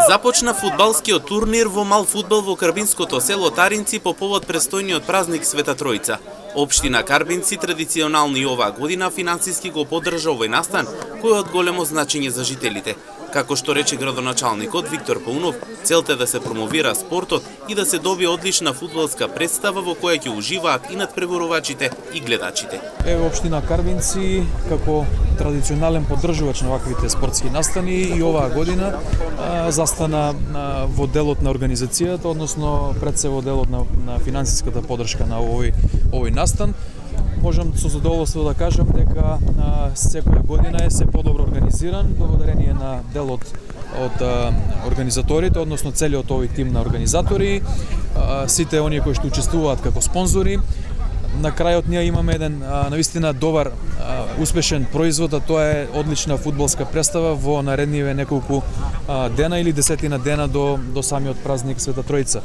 Започна фудбалскиот турнир во мал фудбал во карбинското село Таринци по повод престојниот празник Света Тројца. Општина Карбинци традиционално и оваа година финансиски го поддржа овој настан, кој е од големо значење за жителите. Како што рече градоначалникот Виктор Паунов, целта е да се промовира спортот и да се добие одлична фудбалска представа во која ќе уживаат и надпреборувачите и гледачите. Еве општина Карбинци како традиционален поддржувач на ваквите спортски настани и оваа година застана во делот на организацијата, односно пред се во делот на финансиската поддршка на овој настан. Можам со задоволство да кажам дека секоја година е се подобро организиран благодарение на делот од организаторите, односно целиот овој тим на организатори, сите оние кои што учествуваат како спонзори. На крајот ние имаме еден навистина добар, успешен производ, а тоа е одлична фудбалска представа во наредниве неколку дена или десетина дена до самиот празник Света Тројца.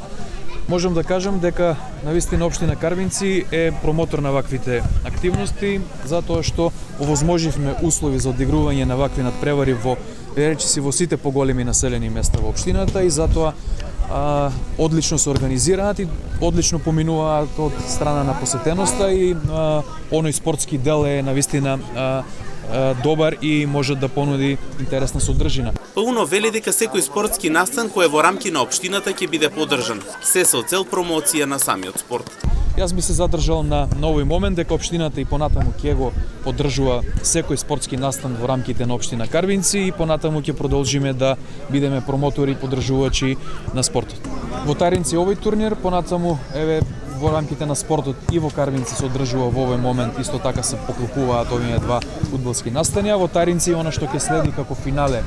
Можам да кажам дека навистина општина Карбинци е промотор на ваквите активности, затоа што овозможивме услови за одигрување на вакви надпревари во речиси во сите поголеми населени места во општината и затоа одлично се организираат и одлично поминуваат од страна на посетеноста и оној спортски дел е навистина добар и може да понуди интересна содржина. Паунов вели дека секој спортски настан кој е во рамки на општината ќе биде поддржан, се со цел промоција на самиот спорт. Јас би се задржал на овој момент дека општината и понатаму ќе го поддржува секој спортски настан во рамките на општина Карбинци и понатаму ќе продолжиме да бидеме промотори и поддржувачи на спортот. Во Таринци овој турнир, понатаму еве во рамките на спортот и во Карбинци се одржува во овој момент, исто така се поклопуваат овие два фудбалски настани, во Таринци она што ќе следи како финале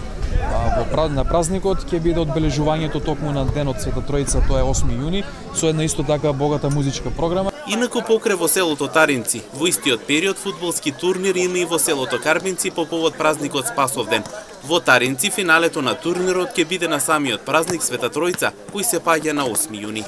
на празникот ќе биде одбележувањето токму на денот Света Тројца, тоа е 8 јуни, со една исто така богата музичка програма. Инаку покрај во селото Таринци, во истиот период фудбалски турнир има и во селото Карбинци по повод празникот Спасовден. Во Таринци финалето на турнирот ќе биде на самиот празник Света Тројца, кој се паѓа на 8 јуни.